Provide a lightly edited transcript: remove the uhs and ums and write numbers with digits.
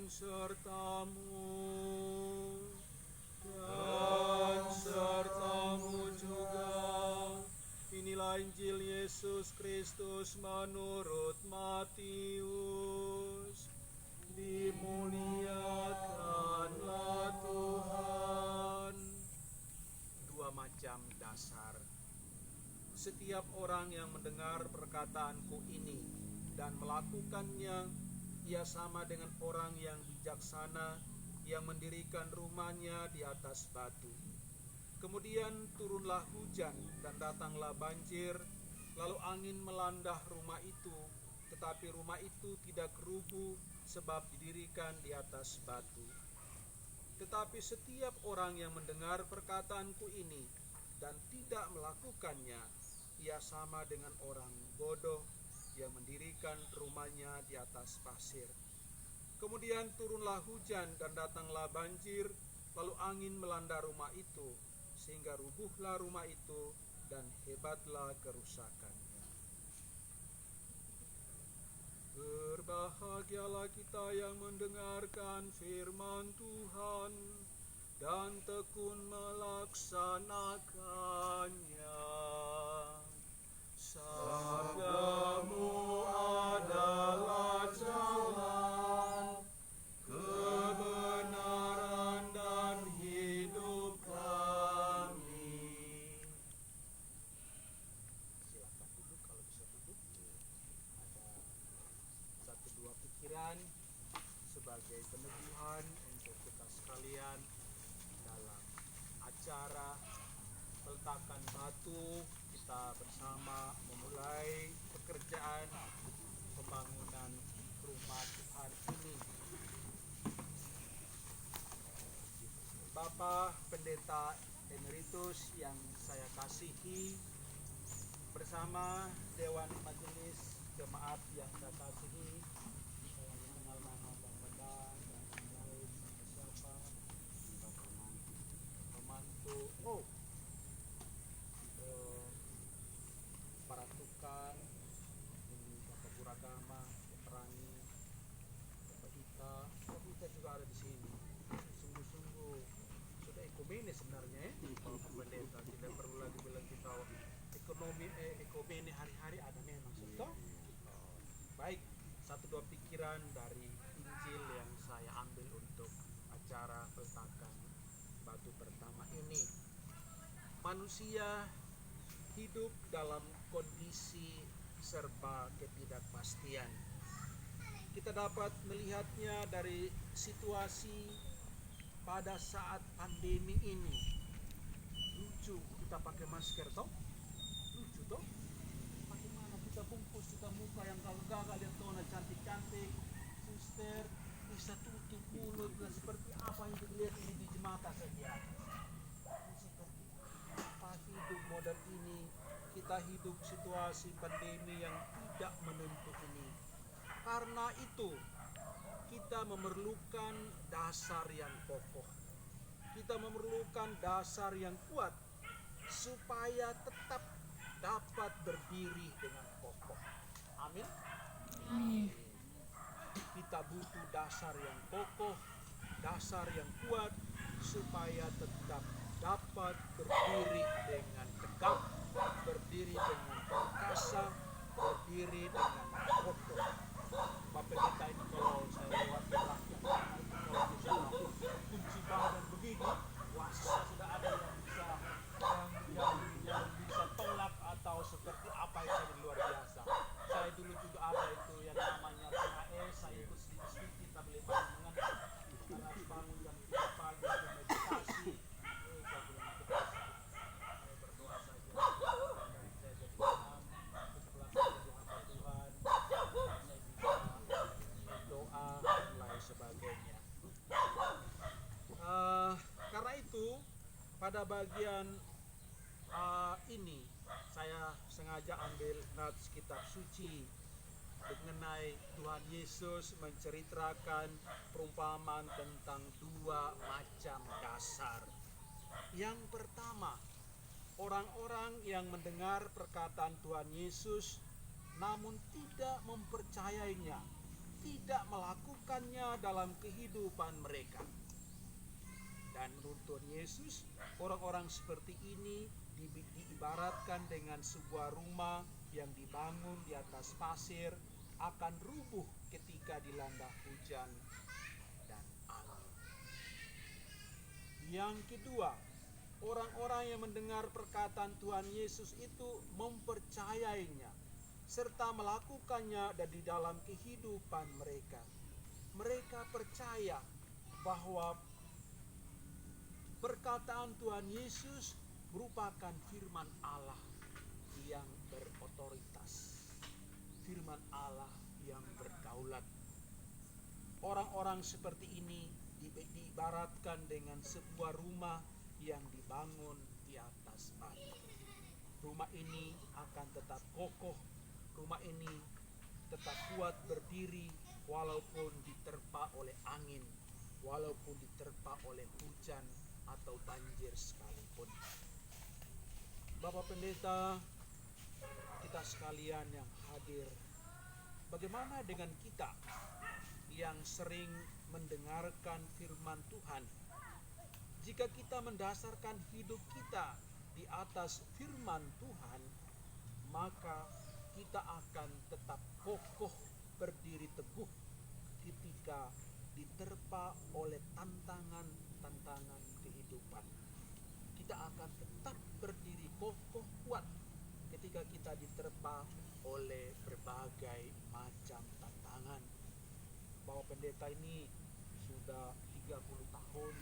dan sertamu juga. Inilah Injil Yesus Kristus menurut Matius. Dimuliakanlah Tuhan. Dua macam dasar. Setiap orang yang mendengar perkataanku ini dan melakukannya, ia sama dengan orang yang bijaksana yang mendirikan rumahnya di atas batu. Kemudian turunlah hujan dan datanglah banjir, lalu angin melandah rumah itu, tetapi rumah itu tidak rubuh sebab didirikan di atas batu. Tetapi setiap orang yang mendengar perkataanku ini dan tidak melakukannya, ia sama dengan orang bodoh yang mendirikan rumahnya di atas pasir. Kemudian turunlah hujan dan datanglah banjir, lalu angin melanda rumah itu, sehingga rubuhlah rumah itu dan hebatlah kerusakannya. Berbahagialah kita yang mendengarkan firman Tuhan dan tekun melaksanakannya. Sabdamu adalah jalan, kebenaran dan hidup kami. Silakan duduk kalau bisa duduk. Ada satu dua pikiran sebagai peneguhan untuk kita sekalian dalam acara peletakan batu. Kita bersama memulai pekerjaan pembangunan rumah Tuhan ini. Bapak Pendeta Emeritus yang saya kasihi, bersama Dewan Majelis Jemaat yang saya kasihi, saya mengenal nama Bapak Dan yang lain, siapa, Pemantu, para tukang, ini Bapak Buragama, Perangi, Bapak Ita juga ada di sini. Sungguh-sungguh sudah ekumene sebenarnya ya, Bapak Pendeta, tidak perlu lagi bilang kita ekumene hari-hari ada memang betul. Baik, satu dua pikiran dari Injil yang saya ambil untuk acara peletakan batu pertama ini. Manusia hidup dalam kondisi serba ketidakpastian. Kita dapat melihatnya dari situasi pada saat pandemi ini. Lucu kita pakai masker toh? Lucu toh? Bagaimana kita bungkus kita muka yang gagal-gagal, lihat tona cantik-cantik, suster bisa tutup mulut, dan seperti apa yang kita lihat ini di jemaat saja. Seperti apa hidup modern ini? Kita hidup situasi pandemi yang tidak menentu ini. Karena itu kita memerlukan dasar yang kokoh. Kita memerlukan dasar yang kuat supaya tetap dapat berdiri dengan kokoh. Amin. Kita butuh dasar yang kokoh, dasar yang kuat supaya tetap dapat berdiri dengan tegak, berdiri dengan perkasa, berdiri dengan kokoh. Bapak Pendeta ini kalau saya lewat belakang, kalau bisa kunci badan begini, wah sudah ada yang bisa tolak atau seperti apa itu yang luar biasa. Saya dulu juga ada itu yang namanya PHS, saya ikut sedikit-sedikit tapi lebih mengenal karena harus bangun jam 3 pagi untuk meditasi. Saya bilang saya berdoa saja dan saya jadi tenang, setelah saya jadi hamba Tuhan, saya bisa doa dan lain sebagainya. Karena itu pada bagian ini saya sengaja ambil nats kitab suci mengenai Tuhan Yesus menceritakan perumpamaan tentang dua macam dasar. Yang pertama, orang-orang yang mendengar perkataan Tuhan Yesus namun tidak mempercayainya, tidak melakukannya dalam kehidupan mereka. Dan menurut Tuhan Yesus, orang-orang seperti ini diibaratkan dengan sebuah rumah yang dibangun di atas pasir, akan rubuh ketika dilanda hujan dan angin. Yang kedua, orang-orang yang mendengar perkataan Tuhan Yesus itu mempercayainya serta melakukannya dan di dalam kehidupan mereka. Mereka percaya bahwa perkataan Tuhan Yesus merupakan firman Allah yang berotoritas, firman Allah yang berdaulat. Orang-orang seperti ini diibaratkan dengan sebuah rumah yang dibangun di atas batu. Rumah ini akan tetap kokoh, rumah ini tetap kuat berdiri walaupun diterpa oleh angin, walaupun diterpa oleh hujan atau banjir sekalipun. Bapak Pendeta, kita sekalian yang hadir, bagaimana dengan kita yang sering mendengarkan firman Tuhan? Jika kita mendasarkan hidup kita di atas firman Tuhan, maka kita akan tetap kokoh berdiri teguh ketika diterpa oleh tantangan kehidupan. Kita akan tetap berdiri kokoh kuat ketika kita diterpa oleh berbagai macam tantangan. Bapak Pendeta ini sudah 30 tahun